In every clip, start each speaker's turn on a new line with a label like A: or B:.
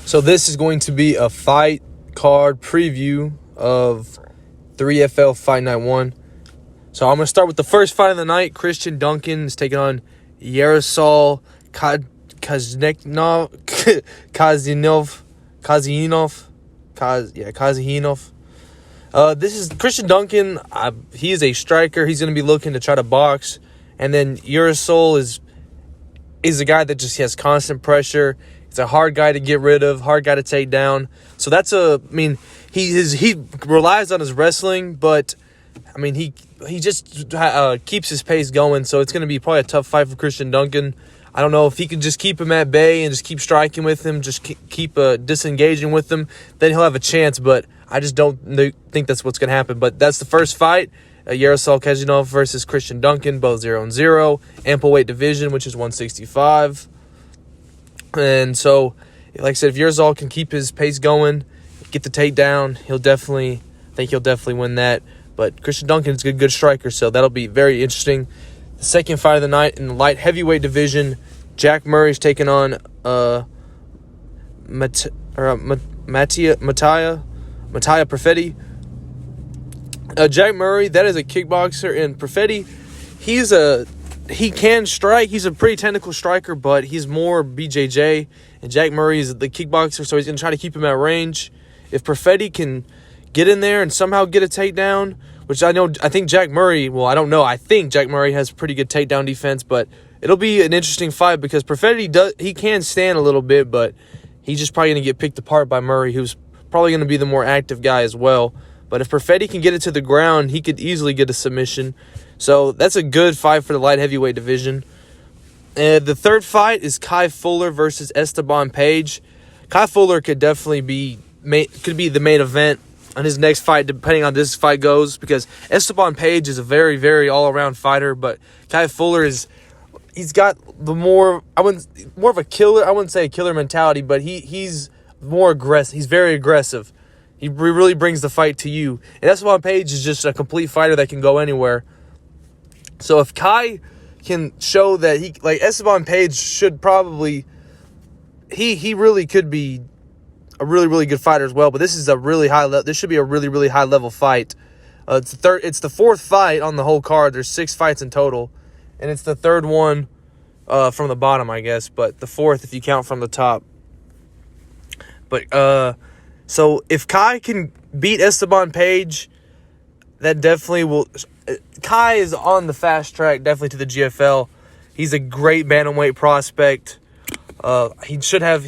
A: So this is going to be a fight card preview of 3FL Fight Night 1. So I'm going to start with the first fight of the night. Christian Duncan is taking on Yaroslav Kazinov. This is Christian Duncan. He is a striker. He's going to be looking to try to box. And then Yaroslav is a guy that just has constant pressure. He's a hard guy to get rid of, hard guy to take down. So he relies on his wrestling, but he just keeps his pace going. So it's going to be probably a tough fight for Christian Duncan. I don't know if he can just keep him at bay and just keep striking with him, just keep disengaging with him, then he'll have a chance. But I just don't think that's what's going to happen. But that's the first fight. Yaroslav Kazinov versus Christian Duncan, both 0-0. Ample weight division, which is 165. And so, like I said, if Yaroslav can keep his pace going, get the takedown, he'll definitely win that. But Christian Duncan's a good striker, so that'll be very interesting. The second fight of the night in the light heavyweight division, Jack Murray's taking on Mattia Perfetti. Jack Murray, that is a kickboxer, and Perfetti, he can strike. He's a pretty technical striker, but he's more BJJ, and Jack Murray is the kickboxer, so he's going to try to keep him at range. If Perfetti can get in there and somehow get a takedown, which I think Jack Murray, I think Jack Murray has pretty good takedown defense, but it'll be an interesting fight because Perfetti he can stand a little bit, but he's just probably going to get picked apart by Murray, who's probably going to be the more active guy as well. But if Perfetti can get it to the ground, he could easily get a submission. So that's a good fight for the light heavyweight division. And the third fight is Kai Fuller versus Esteban Page. Kai Fuller could definitely be the main event on his next fight, depending on how this fight goes, because Esteban Page is a very, very all-around fighter, but Kai Fuller he's got more of a killer. I wouldn't say a killer mentality, but he's more aggressive. He's very aggressive. He really brings the fight to you. And Esteban Page is just a complete fighter that can go anywhere. So if Kai can show that Esteban Page should probably, he really could be a really, really good fighter as well. But this is a really high level. This should be a really, really high level fight. It's the fourth fight on the whole card. There's 6 fights in total, and it's the third one from the bottom, I guess, but the fourth if you count from the top. But so if Kai can beat Esteban Page, that definitely will. Kai is on the fast track, definitely to the GFL. He's a great bantamweight prospect. He should have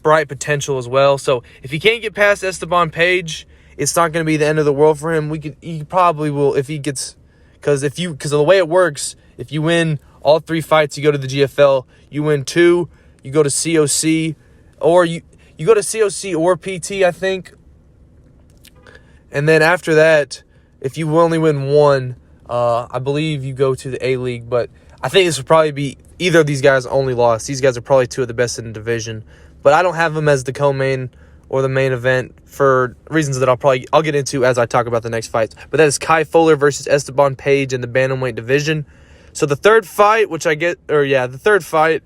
A: bright potential as well. So if he can't get past Esteban Page, it's not going to be the end of the world for him. He probably will if he gets, because of the way it works, if you win all 3 fights, you go to the GFL. You win 2, you go to COC, or you go to COC or PT, I think. And then after that, if you only win 1, I believe you go to the A-League. But I think this would probably be either of these guys' only loss. These guys are probably 2 of the best in the division. But I don't have them as the co-main or the main event for reasons that I'll get into as I talk about the next fights. But that is Kai Fuller versus Esteban Page in the bantamweight division. So the third fight, the third fight,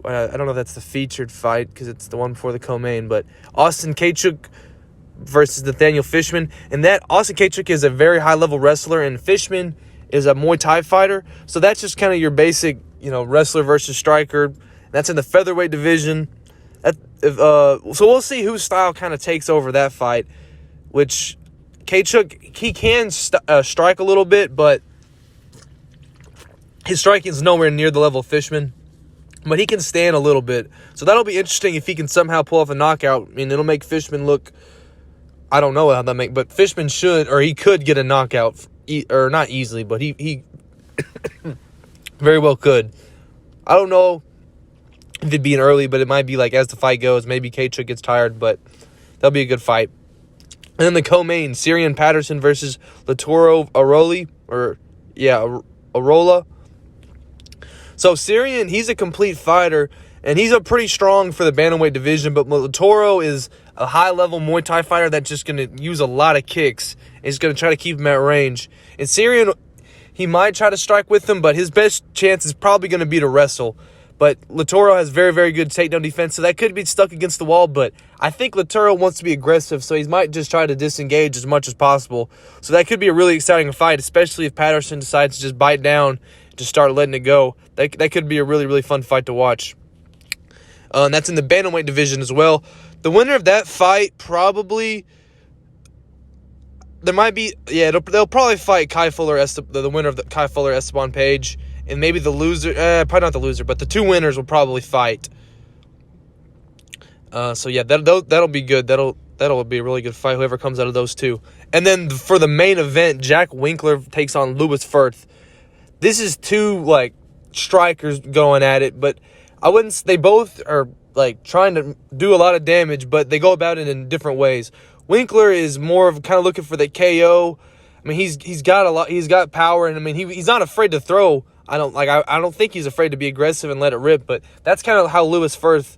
A: I don't know if that's the featured fight because it's the one before the co-main, but Austin Kachuk versus Nathaniel Fishman. And that Austin Kachuk is a very high-level wrestler, and Fishman is a Muay Thai fighter. So that's just kind of your basic, wrestler versus striker. That's in the featherweight division. So we'll see whose style kind of takes over that fight, which Kachuk, he can strike a little bit, but his striking is nowhere near the level of Fishman. But he can stand a little bit. So that'll be interesting if he can somehow pull off a knockout. It'll make Fishman look, I don't know how that but Fishman he could get a knockout, or not easily, but he very well could. I don't know if it'd be an early, but it might be as the fight goes. Maybe Kachuk gets tired, but that'll be a good fight. And then the co-main, Syrian Patterson versus Latoro Arola. So Syrian, he's a complete fighter, and he's a pretty strong for the bantamweight division, but Latoro is a high-level Muay Thai fighter that's just going to use a lot of kicks, and he's going to try to keep him at range. And Syrian, he might try to strike with him, but his best chance is probably going to be to wrestle. But Latoro has very, very good takedown defense, so that could be stuck against the wall. But I think Latoro wants to be aggressive, so he might just try to disengage as much as possible. So that could be a really exciting fight, especially if Patterson decides to just bite down and just start letting it go. That could be a really, really fun fight to watch. And that's in the bantamweight division as well. The winner of that fight probably... There might be... Yeah, they'll probably fight Kai Fuller, the winner of the Kai Fuller Esteban Page. And maybe the loser, probably not the loser, but the two winners will probably fight. So yeah, that'll be good. That'll be a really good fight, whoever comes out of those two. And then for the main event, Jack Winkler takes on Louis Firth. This is two like strikers going at it, but they both are like trying to do a lot of damage, but they go about it in different ways. Winkler is more of kind of looking for the KO. I mean, he's got power, and I mean he's not afraid to throw. I don't think he's afraid to be aggressive and let it rip, but that's kind of how Louis Firth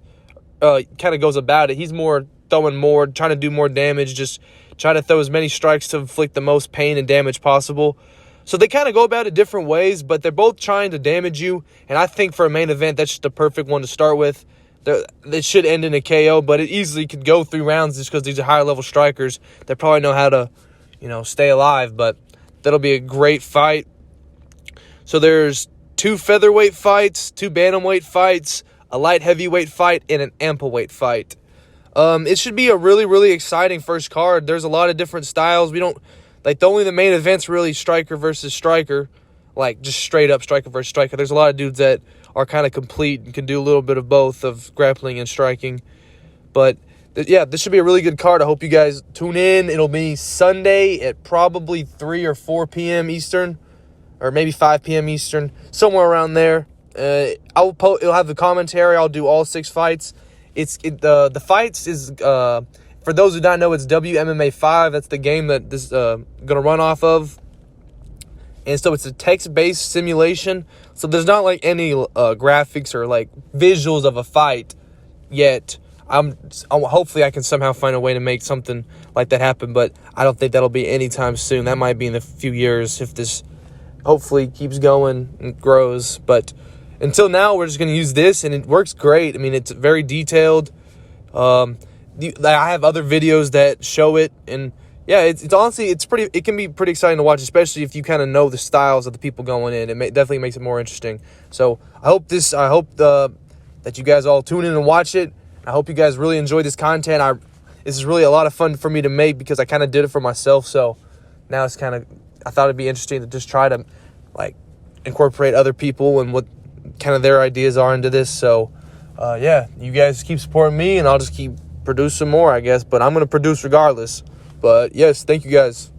A: kind of goes about it. He's more throwing more, trying to do more damage, just trying to throw as many strikes to inflict the most pain and damage possible. So they kind of go about it different ways, but they're both trying to damage you, and I think for a main event, that's just the perfect one to start with. It should end in a KO, but it easily could go 3 rounds just because these are higher-level strikers that probably know how to, stay alive, but that'll be a great fight. So there's 2 featherweight fights, 2 bantamweight fights, a light heavyweight fight, and an ampleweight fight. It should be a really, really exciting first card. There's a lot of different styles. The main event's really striker versus striker, like just straight up striker versus striker. There's a lot of dudes that are kind of complete and can do a little bit of both of grappling and striking. But yeah, this should be a really good card. I hope you guys tune in. It'll be Sunday at probably 3 or 4 p.m. Eastern. Or maybe 5 p.m. Eastern, somewhere around there. It'll have the commentary. I'll do all 6 fights. The fights is for those who don't know, it's WMMA 5. That's the game that this gonna run off of. And so it's a text-based simulation. So there's not like any graphics or like visuals of a fight yet. Hopefully I can somehow find a way to make something like that happen, but I don't think that'll be anytime soon. That might be in a few years if this hopefully keeps going and grows. But until now, we're just going to use this, and it works great. I mean, it's very detailed. I have other videos that show it, and yeah, it's honestly, it can be pretty exciting to watch, especially if you kind of know the styles of the people going in. It definitely makes it more interesting. So I hope that you guys all tune in and watch it. I hope you guys really enjoy this content. This is really a lot of fun for me to make because I kind of did it for myself. So now I thought it'd be interesting to just try to like incorporate other people and what kind of their ideas are into this. So yeah, you guys keep supporting me, and I'll just keep producing more, I guess. But I'm going to produce regardless. But yes, thank you guys.